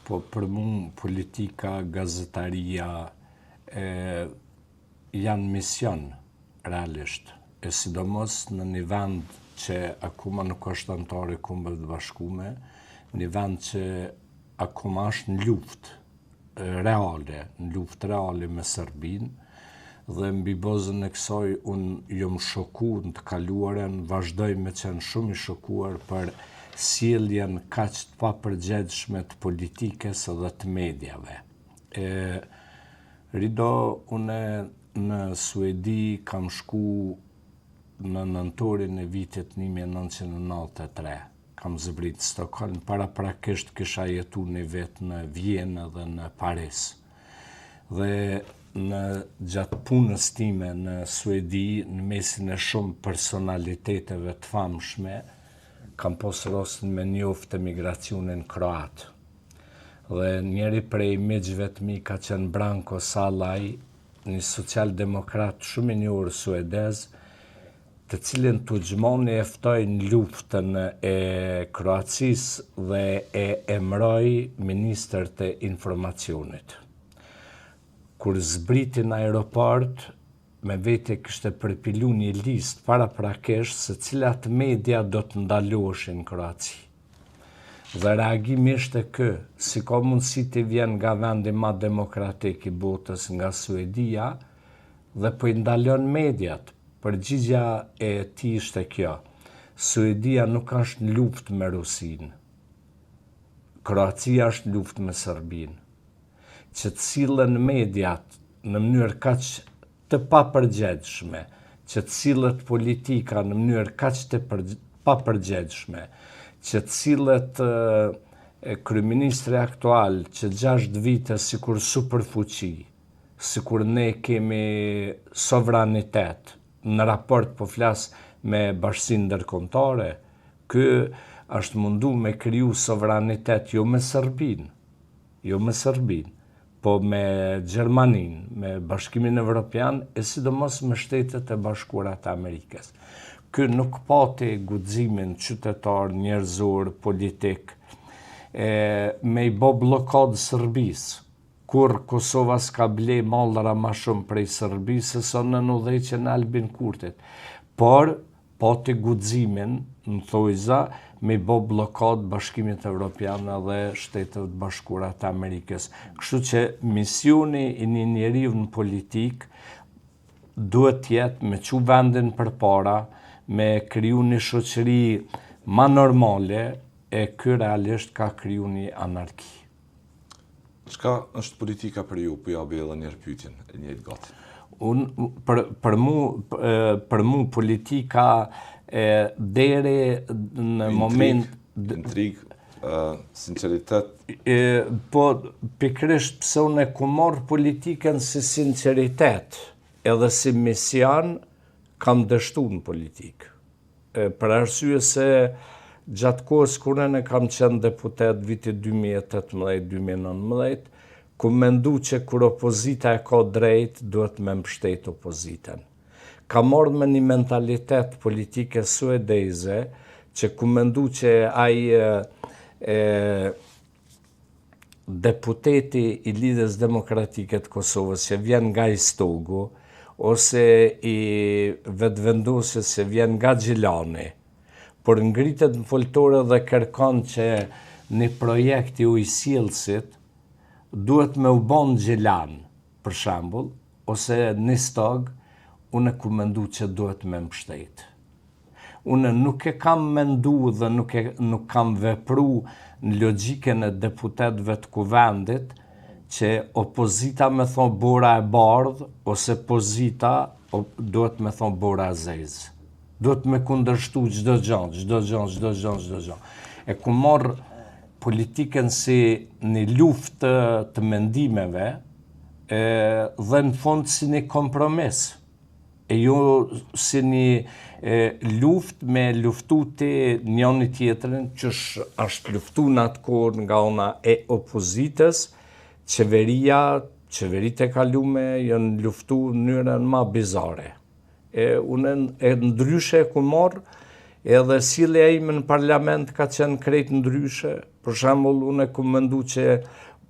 Po për mu politika, gazetaria janë mision realisht, e sidomos në një vend që akoma nuk është anëtar i Kombeve të Bashkuara, një vend që akoma është në luftë reale me Serbinë, dhe mbi bazën e kësaj unë jam shokuar në të kaluarën, vazhdoj me qenë shumë i shokuar për sjelljen kaq të papërgjegjshme të politikës dhe të mediave. Rido, unë në Suedi kam shku në nëntorin e vitit 1993. Kam zbrit Stockholm, paraprakisht kisha jetu një vet në Vjenë dhe në Paris. Dhe në gjatë punës time në Suedi, në mesin e shumë personaliteteve të famshme, kam posë rostin me njoftë emigracionin kroat. Dhe njeri prej miqve të mi ka qenë Branko Salaj, një socialdemokrat shumë i njohur suedez, të cilin Tuđmani e ftoi në luftën e Kroacisë dhe e emroi ministër të informacionit. Kur zbriti në aeroport, me vete kishte përpilu një listë paraprakisht se cilat media do të ndaloheshin në Kroaci. Dhe reagimi ishte si ka mundësi të vjen nga vendi ma demokratik i botës, nga Suedia, dhe po i ndalon mediat. Përgjigja e tij ishte kjo: Suedia nuk është në luftë me Rusinë. Kroacia është në luftë me Serbinë. Që të sillen mediat në mënyrë kaq të papërgjegjshme, që të sillet politika në mënyrë kaq të papërgjegjshme, që të sillet kryeministri aktual që 6 vite sikur superfuqi, sikur ne kemi sovranitet në raport po flas me Bashkinë Ndërkombëtare, ky është mundu me kriju sovranitet jo me Serbinë, po me Gjermaninë, me Bashkimin Evropian, e sidomos me Shtetet e Bashkuara të Amerikës. Ky nuk pati guximin qytetar, njerëzor, politik, me i bo blokadë Serbisë, kur Kosova s'ka ble mallra ma shumë prej Serbisë, se sa në udhëheqjen e Albin Kurtit. Por, pati guximin, në thojza, me i bo blokad Bashkimit Evropian dhe Shtetet Bashkuara të Amerikës. Kështu që misioni i një njeriu në politik duhet jetë me çu vendin përpara, me kriju një shoqëri ma normale, e ky realisht ka kriju një anarki. Çka është politika për ju? Po ja bëj edhe një pyetje, e njëjtë gati. Për mu politika deri në moment... Intrig, sinceritet... Po, pikrisht pse unë e ku marr politikën si sinceritet, edhe si mision, kam dështu në politikë. Për arsye se gjatë kohës kur ne kam qenë deputet vitit 2018-2019, ku mendu që kur opozita e ka drejt, duhet me mbështet opozitën. Ka marrë me një mentalitet politike suedeze, që ku mendu që deputeti i Lidhjes Demokratike të Kosovës që vjen nga Istogu, ose i vetëvendosjes që vjen nga Gjilani, por ngritet në foltore dhe kërkon që një projekt i ujësillësit duhet me u bon Gjilan, për shembull, ose një stog, unë ku mendu që duhet me mbështet. Unë nuk e kam mendu dhe nuk kam vepru në logjikën e deputetëve të kuvendit që opozita me thonë bora e bardhë, ose pozita duhet me thonë bora e zezë. Duhet me kundërshtu çdo gjë. E ku marr politikën si një luftë të mendimeve dhe në fund si një kompromis. E jo si një luftë me luftu të njëri tjetrin, që është luftu në atë kohë nga ona e opozitës, qeveritë e kalume janë luftu në mënyrën ma bizare. Unë ndryshe ku marr Edhe sjellja ime në parlament ka qenë krejt ndryshe. Për shembull, unë kam menduar që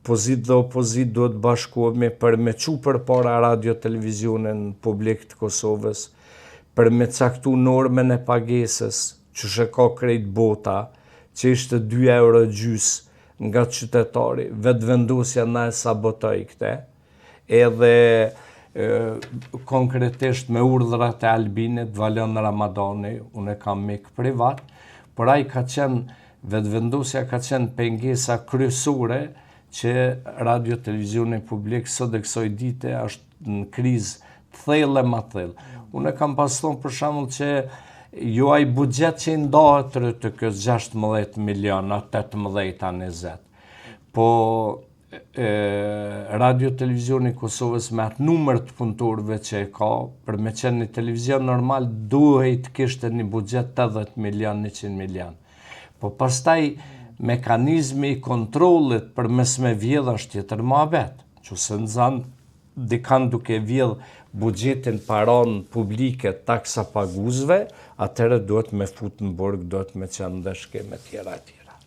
pozitë dhe opozitë duhet bashkohemi për me çu përpara radio televizionin publik të Kosovës, për me caktu normën e pagesës, që ka krejt bota, që ishte 2 euro gjys nga qytetari, vetë vendosja na e sabotoi këtë, edhe konkretisht me urdhrat e Albinit, Valon Ramadani, unë e kam mik privat, por ai ka qenë, vetëvendosja ka qenë pengesa kryesore që radio televizioni publik sot e kësaj dite është në krizë të thellë ma thellë. Unë e kam pas thonë për shembull që jo ai buxhet që i ndahet të kësë 16 miliona, 18 a 20, po radio televizioni Kosovës me atë numër të punëtorëve që e ka, për me qenë një televizion normal, duhet kishte një buxhet 80 milion, 100 milion. Po pastaj mekanizmi i kontrollit për mes me vjedh është tjetër muhabet. Që se nëzan dikan duke vjedh buxhetin paron publike taksa paguzve, atëherë duhet me fut në burg, duhet me qenë dhe shkeme tjera tjera.